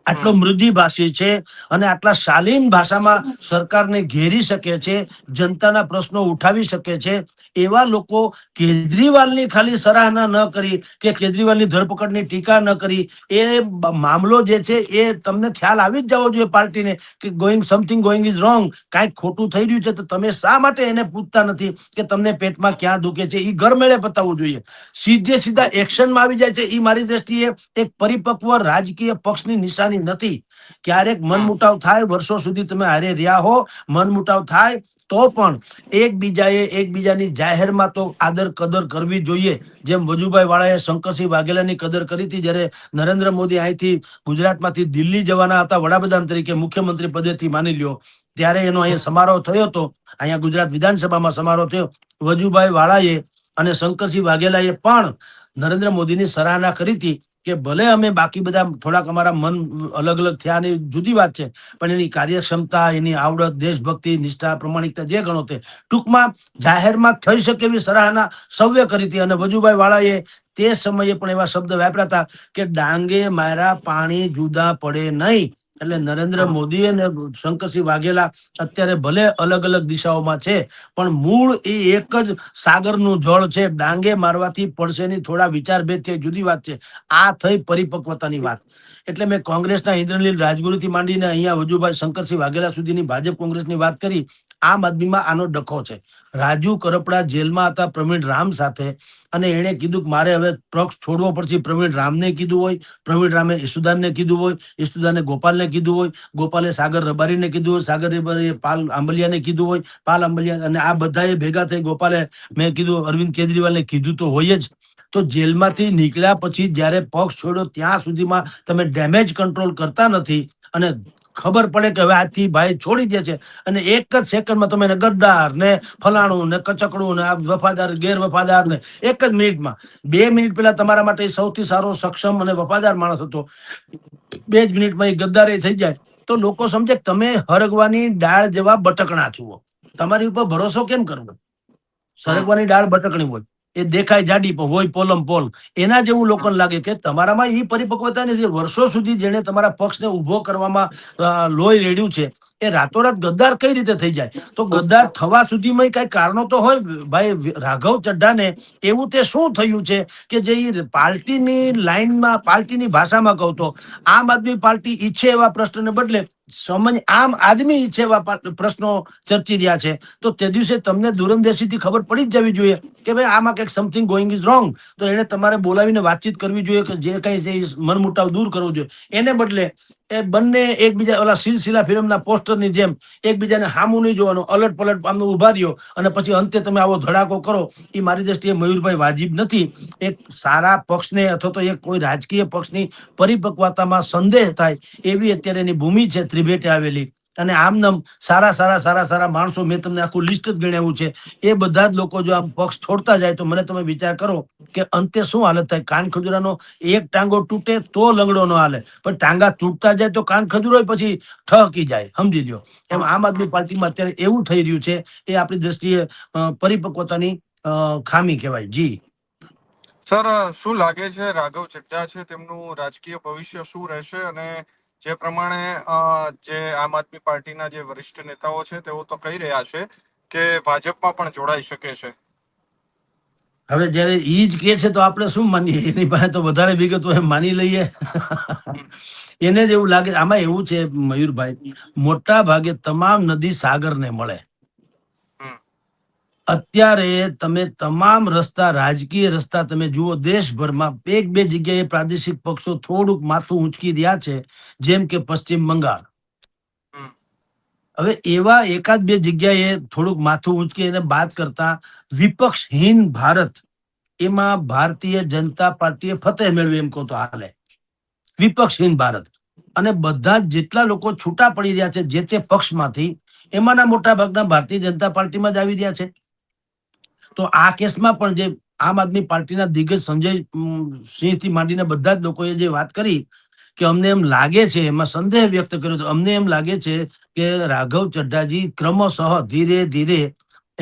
આટલો મૃદુભાષી છે અને આટલા શાલીન ભાષામાં સરકારને ઘેરી શકે છે, જનતાના પ્રશ્નો ઉઠાવી શકે છે, એવા લોકો કેજરીવાલની ખાલી સરાહના ન કરી કે કેજરીવાલની ધરપકડની ટીકા ન કરી, એ મામલો જે છે એ તમને ખ્યાલ આવી જ જવો જોઈએ પાર્ટીને કે સમથિંગ ગોઈંગ ઇઝ રોંગ, કાંઈક ખોટું થઈ રહ્યું છે. તો તમે શા માટે એને પૂછતા નથી કે તમને પેટમાં ક્યાં દુખે છે? એ ગરમેળે પતાવવું જોઈએ. સીધા એક્શનમાં આવી જાય છે. એ મારી દ્રષ્ટિએ એક પરિપક્વ રાજકીય પક્ષની નિશાની નથી. ક્યારેક મનમુટાવ થાય, વર્ષો સુધી તમે હારે રહ્યા હો, મનમુટાવ થાય તો પણ એકબીજાની જાહેરમાં તો આદર કદર કરવી જોઈએ. જેમ વજુભાઈ વાળાએ શંકરસિંહ વાઘેલાની કદર કરી હતી જ્યારે નરેન્દ્ર મોદી અહીંથી ગુજરાતમાંથી દિલ્હી જવાના હતા વડાપ્રધાન તરીકે, મુખ્યમંત્રી પદેથી માની લ્યો, ત્યારે એનો અહીંયા સમારોહ થયો હતો. અહીંયા ગુજરાત વિધાનસભામાં સમારોહ થયો. વજુભાઈ વાળાએ અને શંકરસિંહ વાઘેલાએ પણ નરેન્દ્ર મોદીની સરાહના કરી હતી કે ભલે અમે બાકી બધા થોડાક અમારા મન અલગ અલગ થયાની જુદી વાત છે, પણ એની કાર્યક્ષમતા, એની આવડત, દેશભક્તિ, નિષ્ઠા, પ્રમાણિકતા જે ગણો તે ટૂંકમાં જાહેરમાં થઈ શકે એવી સરાહના સૌએ કરી હતી. અને વજુભાઈ વાળાએ તે સમયે પણ એવા શબ્દ વાપર્યા હતા કે ડાંગે મારા પાણી જુદા પડે નહીં. એટલે નરેન્દ્ર મોદી અને શંકરસિંહ વાઘેલા અત્યારે ભલે અલગ અલગ દિશાઓમાં છે, પણ મૂળ એ એક જ સાગરનું જળ છે. ડાંગે મારવાથી પડશે નહીં, થોડા વિચારભેદ છે, જુદી વાત છે. આ થઈ પરિપક્વતાની વાત. એટલે મેં કોંગ્રેસના ઇન્દ્રનીલ રાજગુરુથી માંડીને અહીંયા વજુભાઈ શંકરસિંહ વાઘેલા સુધીની ભાજપ કોંગ્રેસની વાત કરી. આમ આદમીમાં આનો ડખો છે. રાજુ કરપડા જેલમાં હતા પ્રવીણ રામ સાથે, અને એણે કીધું કે મારે હવે પક્ષ છોડવો પડશે. પ્રવીણ રામને કીધું હોય, પ્રવીણ રામે ઈસુદાનને કીધું હોય, ઈસુદાને ગોપાલને કીધું હોય, ગોપાલે સાગર રબારીને કીધું હોય, સાગર રબારીએ પાલ આંબલિયાને કીધું હોય, પાલ આંબલિયા, અને આ બધાએ ભેગા થઈ ગોપાલે મેં કીધું અરવિંદ કેજરીવાલને કીધું તો હોય જ. તો જેલમાંથી નીકળ્યા પછી જ્યારે પક્ષ છોડ્યો ત્યાં સુધીમાં તમે ડેમેજ કંટ્રોલ કરતા નથી, અને ખબર પડે કે હવે આજથી ભાઈ છોડી દે છે, અને એક જ સેકન્ડમાં તમે એને ગદ્દાર ને ફલાણું ને કચકડું ને આ વફાદાર ગેરવફાદાર ને એક જ મિનિટમાં, 2 મિનિટ પહેલા તમારા માટે સૌથી સારો, સક્ષમ અને વફાદાર માણસ હતો, 2 જ મિનિટમાં એ ગદ્દારી થઈ જાય તો લોકો સમજે કે તમે હરગવાની ડાળ જેવા બટકણા છો. તમારી ઉપર ભરોસો કેમ કરવો? સરગવાની ડાળ બટકણી હોય, એ દેખાય જાડી પણ હોય પોલમ પોલ. એના જેવું લોકોને લાગે કે તમારામાં એ પરિપક્વતા નથી. વર્ષો સુધી જેને તમારા પક્ષને ઉભો કરવામાં લોહી રેડ્યું છે, એ રાતોરાત ગદ્દાર કઈ રીતે થઈ જાય? તો ગદ્દાર થવા સુધીમાં કઈ કારણો તો હોય. ભાઈ રાઘવ ચડ્ડાને એવું તે શું થયું છે કે જે પાર્ટીની લાઈનમાં, પાર્ટીની ભાષામાં કહું તો આમ આદમી પાર્ટી ઈચ્છે એવા પ્રશ્નને બદલે આમ આદમી ઈચ્છે એવા પ્રશ્નો ચર્ચી રહ્યા છે. તો તે દિવસે તમને દૂરંદેશીથી ખબર પડી જ જવી જોઈએ કે ભાઈ આમાં કંઈક સમથિંગ ગોઈંગ ઇઝ રોંગ. તો એને તમારે બોલાવીને વાતચીત કરવી જોઈએ કે જે કઈ મનમુટાવ દૂર કરવો જોઈએ. એને બદલે એ બંને એકબીજા ઓલા સિલસિલા ફિલ્મના પોસ્ટરની જેમ એકબીજાને હામું નહીં જોવાનું, અલટ પલટ આમ ઉભા રહ્યો અને પછી અંતે તમે આવો ધડાકો કરો, એ મારી દ્રષ્ટિએ મયુરભાઈ વાજીબ નથી. એક સારા પક્ષને અથવા તો એક કોઈ રાજકીય પક્ષની પરિપક્વતામાં સંદેહ થાય એવી અત્યારે એની ભૂમિ છે ત્રિભેટે આવેલી. અને આમનામ સારા માણસો, મેં તમને આખું લિસ્ટ જ ગણાવ્યું છે, એ બધા જ લોકો જો આ પક્ષ છોડતા જાય તો મને તમે વિચાર કરો કે અંતે શું હાલત થાય. કાન ખજૂરાનો એક ટાંગો તૂટે તો લંગડો ન હાલે, પણ ટાંગા તૂટતા જાય તો કાન ખજૂરો પછી ઠહકી જાય, સમજી લ્યો. એમ આમ આદમી પાર્ટીમાં અત્યારે એવું થઈ રહ્યું છે. એ આપણી દ્રષ્ટિએ પરિપક્વતાની ખામી કહેવાય. જી સર, શું લાગે છે રાઘવ ચડ્ડા છે તેમનું રાજકીય ભવિષ્ય શું રહેશે? અને જે પ્રમાણે જે આમ આદમી પાર્ટીના જે વરિષ્ઠ નેતાઓ છે તેઓ તો કહી રહ્યા છે કે ભાજપમાં પણ જોડાઈ શકે છે. હવે જયારે ઈ જ કે છે તો આપણે શું માનીએ? એની પાસે તો વધારે વિગતો એમ માની લઈએ. એને જ એવું લાગે. આમાં એવું છે મયુરભાઈ, મોટા ભાગે તમામ નદી સાગરને મળે. અત્યારે તમે તમામ રસ્તા, રાજકીય રસ્તા તમે જુઓ દેશભરમાં, 1-2 જગ્યાએ પ્રાદેશિક પક્ષો થોડુંક માથું ઊંચકી રહ્યા છે, જેમ કે પશ્ચિમ બંગાળ. હવે એવા 1-2 જગ્યાએ થોડુંક માથું ઊંચકી એને બાદ કરતા વિપક્ષહીન ભારત, એમાં ભારતીય જનતા પાર્ટીએ ફતેહ મેળવી એમ કહો તો હાલે. વિપક્ષહીન ભારત. અને બધા જેટલા લોકો છૂટા પડી રહ્યા છે જે તે પક્ષમાંથી, એમાંના મોટા ભાગના ભારતીય જનતા પાર્ટીમાં જ આવી રહ્યા છે. તો આ કેસમાં પણ જે આમ આદમી પાર્ટીના દિગ્ગજ સંજય સિંહથી માંડીને બધા જ લોકોએ જે વાત કરી કે અમને એમ લાગે છે, એમાં સંદેહ વ્યક્ત કર્યો હતો, અમને એમ લાગે છે કે રાઘવ ચડ્ડાજી ક્રમશઃ ધીરે ધીરે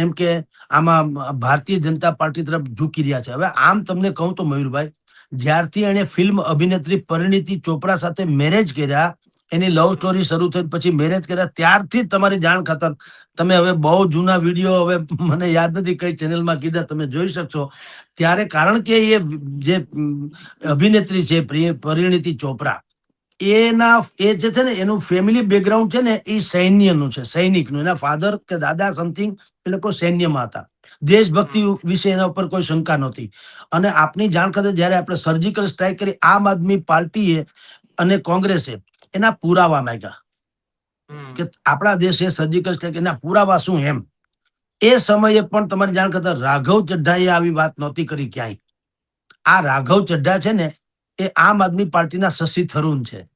એમ કે આમાં ભારતીય જનતા પાર્ટી તરફ ઝૂકી રહ્યા છે. હવે આમ તમને કહું તો મયુરભાઈ, જ્યારથી એણે ફિલ્મ અભિનેત્રી પરિણીતિ ચોપરા સાથે મેરેજ કર્યા, એની લવ સ્ટોરી શરૂ થઈ પછી મેરેજ કર્યા, ત્યારથી જ તમારી જાણ ખાતર તમે હવે બહુ જૂના વિડીયો, હવે મને યાદ નથી કઈ ચેનલમાં કીધા, તમે જોઈ શકશો. ત્યારે કારણ કે એ જે અભિનેત્રી છે પરિણીતિ ચોપરા, એ જે છે ને એનું ફેમિલી બેકગ્રાઉન્ડ છે ને એ સૈન્યનું છે, સૈનિકનું. એના ફાધર કે દાદા સમથિંગ એ લોકો સૈન્યમાં હતા. દેશભક્તિ વિશે એના ઉપર કોઈ શંકા નહોતી. અને આપની જાણ ખાતર જયારે આપણે સર્જિકલ સ્ટ્રાઇક કરી, આમ આદમી પાર્ટીએ અને કોંગ્રેસે એના પુરાવા માંગ્યા કે આપણા દેશે સર્જિકલ સ્ટ્રાઇક, એના પુરાવા શું એમ. એ સમયે પણ તમારી જાણ ખાતર રાઘવ ચઢ્ઢાએ આવી વાત નહોતી કરી ક્યાંય. આ રાઘવ ચઢ્ઢા છે ને એ આમ આદમી પાર્ટીના શશી થરૂર છે.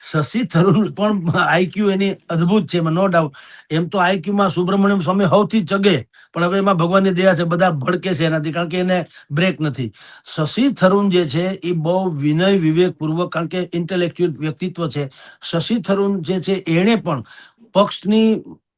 શશી થરૂર પણ આઈક્યુ એની અદ્ભુત છે, નો ડાઉટ. એમ તો આઈક્યુમાં સુબ્રમણ્યમ સ્વામી સૌથી ચગે, પણ હવે એમાં ભગવાનની દયા છે, બધા ભડકે છે એનાથી, કારણ કે એને બ્રેક નથી. શશી થરૂર જે છે એ બહુ વિનય વિવેકપૂર્વક, કારણ કે ઇન્ટેલેક્ચ્યુઅલ વ્યક્તિત્વ છે. શશી થરૂર જે છે એણે પણ પક્ષની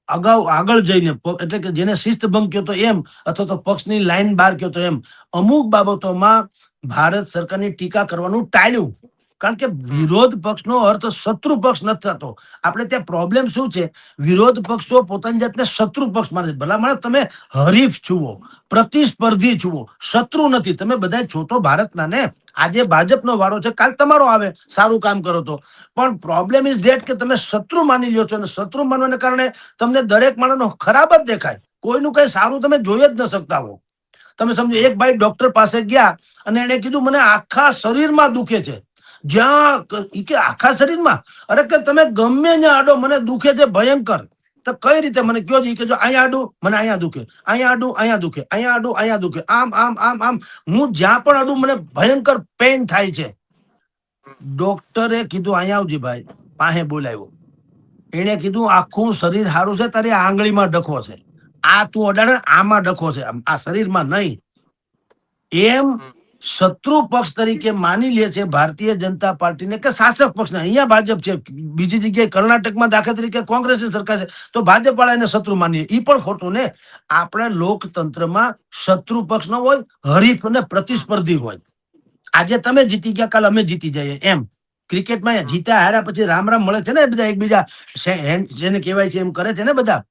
આગળ જઈને, એટલે કે જેને શિસ્તભંગ કયો તો એમ, અથવા તો પક્ષની લાઈન બહાર કયો તો એમ, અમુક બાબતોમાં ભારત સરકારની ટીકા કરવાનું ટાળ્યું. કારણ કે વિરોધ પક્ષનો અર્થ શત્રુ પક્ષ નથી થતો. આપણે ત્યાં પ્રોબ્લેમ શું છે, વિરોધ પક્ષો પોતાની જાતને શત્રુ પક્ષ માને છે. ભલામણ તમે હરીફ છુઓ, પ્રતિસ્પર્ધી છુઓ, શત્રુ નથી. તમે બધા છો તો ભારતના ને. આજે ભાજપનો વારો છે, કાલ તમારો આવે, સારું કામ કરો તો. પણ પ્રોબ્લેમ ઇઝ ધેટ કે તમે શત્રુ માની લ્યો છો, અને શત્રુ માનવાને કારણે તમને દરેક માણસનો ખરાબ જ દેખાય, કોઈનું કઈ સારું તમે જોઈ જ ન શકતા હો. તમે સમજો, એક ભાઈ ડોક્ટર પાસે ગયા અને એને કીધું મને આખા શરીરમાં દુખે છે. જ્યાં કે આખા શરીરમાં, અરે કે તમે ગમે ત્યાં આડો, મને દુખે છે ભયંકર. તો કઈ રીતે મને કયો છે? કે જો અહીંયા આડું મને અહીંયા દુખે, અહીંયા આડું અહીંયા દુખે, અહીંયા આડું અહીંયા દુખે, આમ આમ આમ આમ, હું જ્યાં પણ આડું મને ભયંકર પેઇન થાય છે. ડોક્ટરે કીધું અહીંયા આવજી ભાઈ, પાસે બોલાવ્યો. એને કીધું આખું શરીર સારું છે, તારી આંગળીમાં ડખો છે, આ તું અડાડે આમાં ડખો છે, આ શરીરમાં નહીં. એમ શત્રુ પક્ષ તરીકે માની લે છે ભારતીય જનતા પાર્ટીને, કે શાસક પક્ષને. અહીંયા ભાજપ છે, બીજી જગ્યાએ કર્ણાટકમાં દાખલા તરીકે કોંગ્રેસની સરકાર છે, તો ભાજપ વાળા એને શત્રુ માનીએ, એ પણ ખોટું ને. આપણે લોકતંત્રમાં શત્રુ પક્ષ ન હોય, હરીફ અને પ્રતિસ્પર્ધી હોય. આજે તમે જીતી ગયા, કાલ અમે જીતી જઈએ એમ. ક્રિકેટમાં જીત્યા હાર્યા પછી રામ રામ મળે છે ને બધા એકબીજા, જેને કહેવાય છે એમ કરે છે ને બધા,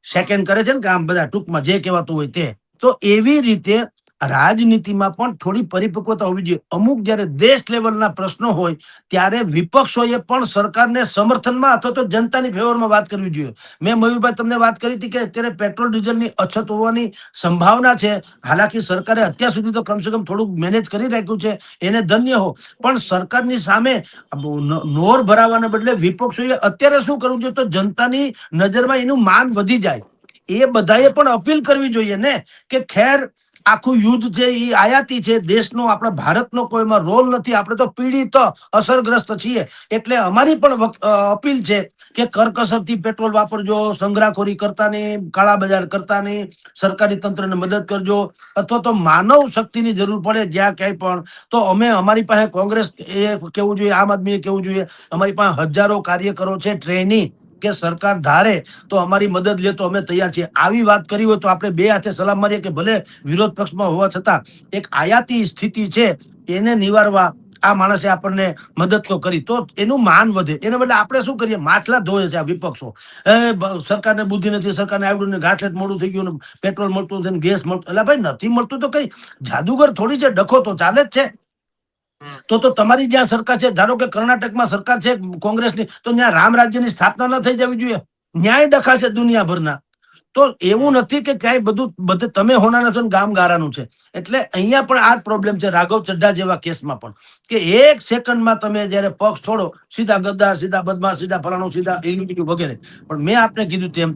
સેકન્ડ કરે છે ને, કે આમ બધા ટૂંકમાં જે કહેવાતું હોય તે. તો એવી રીતે રાજનીતિમાં પણ થોડી પરિપક્વતા હોવી જોઈએ. અમુક જયારે દેશ લેવલના પ્રશ્નો હોય ત્યારે વિપક્ષોએ પણ સરકારને સમર્થનમાં અથવા તો જનતાની ફેવરમાં વાત કરવી જોઈએ. મેં મયુરભાઈ તમને વાત કરી હતી કે અત્યારે પેટ્રોલ ડીઝલની અછત હોવાની સંભાવના છે. હાલાકી સરકારે અત્યાર સુધી તો કમસે કમ થોડુંક મેનેજ કરી રાખ્યું છે, એને ધન્ય હો. પણ સરકારની સામે નોર ભરાવાને બદલે વિપક્ષોએ અત્યારે શું કરવું જોઈએ, તો જનતાની નજરમાં એનું માન વધી જાય. એ બધાએ પણ અપીલ કરવી જોઈએ ને, કે ખેર આખું યુદ્ધ છે એ આયાતી છે, દેશનો આપણા ભારતનો કોઈમાં રોલ નથી, આપણે તો પીડિત અસરગ્રસ્ત છીએ. એટલે અમારી પણ અપીલ છે કે કરકસરથી પેટ્રોલ વાપરજો, સંગ્રહખોરી કરતા નહીં, કાળા બજાર કરતા નહીં, સરકારી તંત્રને મદદ કરજો. અથવા તો માનવ શક્તિની જરૂર પડે જ્યાં ક્યાંય પણ, તો અમે, અમારી પાસે કોંગ્રેસ એ કેવું જોઈએ, આમ આદમીએ કેવું જોઈએ, અમારી પાસે હજારો કાર્યકરો છે ટ્રેની, કે સરકાર ધારે તો અમારી મદદ લે તો અમે તૈયાર છીએ. આવી વાત કરી હોય તો આપણે બે હાથે સલામ મારીએ કે ભલે વિરોધ પક્ષમાં હોવા છતાં એક આયાતી સ્થિતિ છે, એને નિવારવા આ માણસે આપણને મદદ તો કરી, તો એનું માન વધે. એને બદલે આપણે શું કરીએ, માછલા ધોયે છે આ વિપક્ષો. સરકારને બુદ્ધિ નથી, સરકારને આવડું ને, ગાંઠલેટ મોડું થઈ ગયું, પેટ્રોલ મળતું નથી, ગેસ મળતું. એટલે ભાઈ નથી મળતું તો કઈ જાદુગર થોડી છે, ડખો તો ચાલે જ છે. તો તમારી જ્યાં સરકાર છે, ધારો કે કર્ણાટકમાં સરકાર છે કોંગ્રેસની, તો ત્યાં રામ રાજ્યની સ્થાપના ન થઈ જવી જોઈએ. ન્યાય ડખા છે દુનિયાભરના. તો એવું નથી કે ક્યાંય બધે તમે હોનારા છો ને ગામ ગારાનું છે. એટલે અહીંયા પણ આ જ પ્રોબ્લેમ છે, રાઘવ ચઢ્ઢા જેવા કેસમાં પણ, કે એક સેકન્ડમાં તમે જયારે પક્ષ છોડો, સીધા ગદ્દાર, સીધા બદમાશ, સીધા ફલાણું, સીધા ઇલ્યુમિનિયમ વગેરે. પણ મેં આપને કીધું તેમ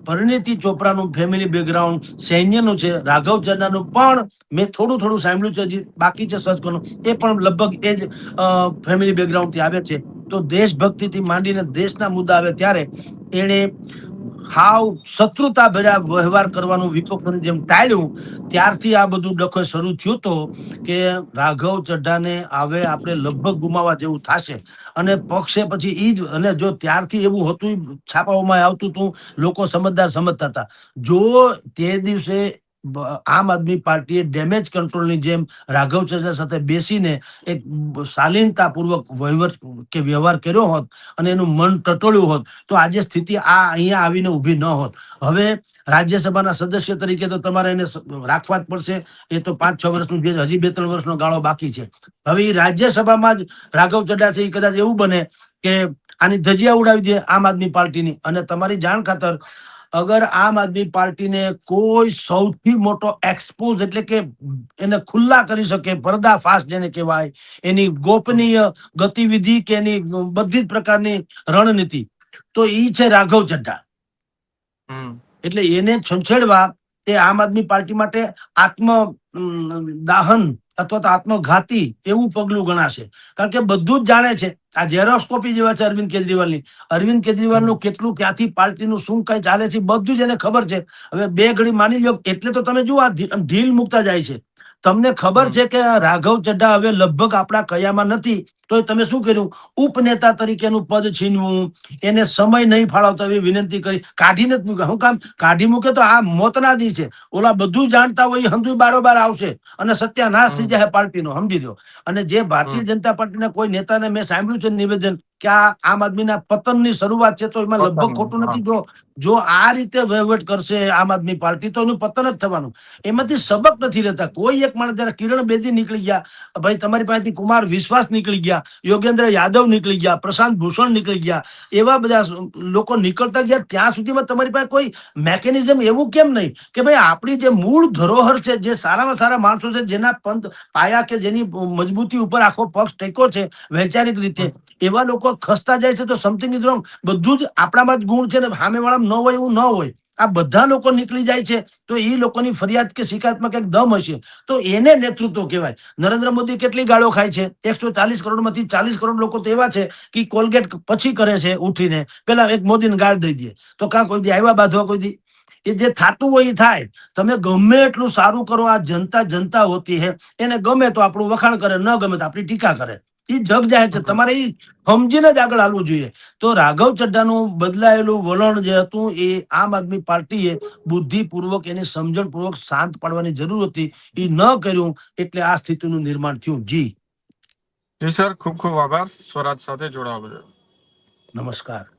પરિણીતિ ચોપરાનું ફેમિલી બેકગ્રાઉન્ડ સૈન્યનું છે, રાઘવ ચઢ્ઢાનું પણ મેં થોડું થોડું સાંભળ્યું છે, હજી બાકી છે સર્ચ કરવાનું, એ પણ લગભગ એ જ ફેમિલી બેકગ્રાઉન્ડથી આવે છે. તો દેશભક્તિથી માંડીને દેશના મુદ્દા આવે ત્યારે એને હાવ શત્રુતા ભર્યા વ્યવહાર કરવાનું વિપક્ષની જેમ ટાળ્યું, ત્યારથી આ બધું ડખો શરૂ થયો તો કે રાઘવ ચઢ્ઢાને હવે આપણે લગભગ ગુમાવવા જેવું થશે. અને પક્ષે પછી ઈ જ, અને જો ત્યારથી એવું હતું, છાપાઓમાં આવતું હતું, લોકો સમજદાર સમજતા હતા. જો તે દિવસે આમ આદમી પાર્ટીએ ડેમેજ કંટ્રોલની જેમ રાઘવ ચઢ્ઢા સાથે બેસીને એક શાલીનતાપૂર્વક વહીવટ કે વ્યવહાર કર્યો હોત અને એનું મન ટટોળ્યું હોત તો આજે સ્થિતિ આ અહીંયા આવીને ઊભી ન હોત. હવે રાજ્યસભાના સદસ્ય તરીકે તો તમારે એને રાખવા જ પડશે. એ તો 5-6 વર્ષનું, જે હજી 2-3 વર્ષનો ગાળો બાકી છે. હવે એ રાજ્યસભામાં જ રાઘવ ચઢ્ઢા છે, એ કદાચ એવું બને કે આની ધજિયા ઉડાવી દે આમ આદમી પાર્ટીની. અને તમારી જાણ ખાતર, અગર આમ આદમી પાર્ટીને કોઈ સૌથી મોટો એક્સપોઝ એટલે કે એને ખુલ્લા કરી શકે, પર્દાફાશ જેને કહેવાય, એની ગોપનીય ગતિવિધિ કે એની બધી જ પ્રકારની રણનીતિ, તો ઈ છે રાઘવ ચઢ્ઢા. એટલે એને છંછેડવા એ આમ આદમી પાર્ટી માટે આત્મ દાહન અથવા તો આત્મઘાતી એવું પગલું ગણાશે. કારણ કે બધું જ જાણે છે. આ ઝેરોક્સ કોપી જેવા છે અરવિંદ કેજરીવાલની. અરવિંદ કેજરીવાલનું કેટલું, ક્યાંથી પાર્ટીનું શું કઈ ચાલે છે બધું જ એને ખબર છે. હવે બે ઘડી માની લો, એટલે તો તમે જુઓ આ ઢીલ મૂકતા જાય છે. તમને ખબર છે કે રાઘવ ચઢ્ઢા હવે લગભગ આપણા કયામાં નથી, તો તમે શું કર્યું? ઉપનેતા તરીકેનું પદ છીનવું, એને સમય નહીં ફાળવતા એવી વિનંતી કરી, કાઢીને જ મૂક્યા. શું કામ કાઢી મૂકે? તો આ મોતના દી છે. ઓલા બધું જાણતા હોય હંધુ બારોબાર આવશે અને સત્યાનાશ થઈ જાય પાર્ટીનો, સમજી દો. અને જે ભારતીય જનતા પાર્ટીના કોઈ નેતાને મેં સાંભળ્યું છે નિવેદન કે આ આમ આદમીના પતનની શરૂઆત છે, તો એમાં લગભગ ખોટું નથી. જો આ રીતે વહીવટ કરશે આમ આદમી પાર્ટી તો એનું પતન જ થવાનું. એમાંથી સબક નથી રહેતા. કોઈ એક માણસ, જયારે કિરણ બેદી નીકળી ગયા, ભાઈ તમારી પાસેથી કુમાર વિશ્વાસ નીકળી ગયા, યોગેન્દ્ર યાદવ નીકળી ગયા, પ્રશાંત ભૂષણ નીકળી ગયા, એવા બધા લોકો નીકળતા ગયા, ત્યાં સુધીમાં તમારી પાસે કોઈ મેકેનિઝમ એવું કેમ નહીં કે ભાઈ આપણી જે મૂળ ધરોહર છે, જે સારામાં સારા માણસો છે, જેના પંથ પાયા કે જેની મજબૂતી ઉપર આખો પક્ષ ટેકો છે વૈચારિક રીતે, એવા લોકો ખસતા જાય છે તો સમથિંગ ઇઝ રોંગ. બધું જ આપણામાં જ ગુણ છે ને સામેવાળામાં ન હોય એવું ન હોય. આ બધા લોકો નીકળી જાય છે તો એ લોકોની ફરિયાદ કે શિકાયતમાં કંઈક દમ હશે, તો એને નેતૃત્વ કહેવાય. નરેન્દ્ર મોદી કેટલી ગાળો ખાય છે? 140 કરોડમાંથી 40 કરોડ લોકો તો એવા છે કે કોલગેટ પછી કરે છે ઉઠીને, પેલા એક મોદીને ગાળ દઈ દે. તો કાં કોઈ દી આવ્યા બાંધવા? કોઈ દી? એ જે થતું હોય એ થાય. તમે ગમે એટલું સારું કરો, આ જનતા હોતી હે, એને ગમે તો આપણું વખાણ કરે, ન ગમે તો આપણી ટીકા કરે. એ જગ જાહેર છે. તમારે એ સમજીને જ આગળ હાલવું જોઈએ. તો રાઘવ ચઢ્ઢાનું બદલાયેલું વલણ જે હતું એ આમ આદમી પાર્ટીએ બુદ્ધિપૂર્વક, એની સમજણપૂર્વક શાંત પાડવાની જરૂર હતી. એ ન કર્યું એટલે આ સ્થિતિનું નિર્માણ થયું. જી સર, ખૂબ ખૂબ આભાર સ્વરાજ સાથે જોડાવા બદલ. નમસ્કાર.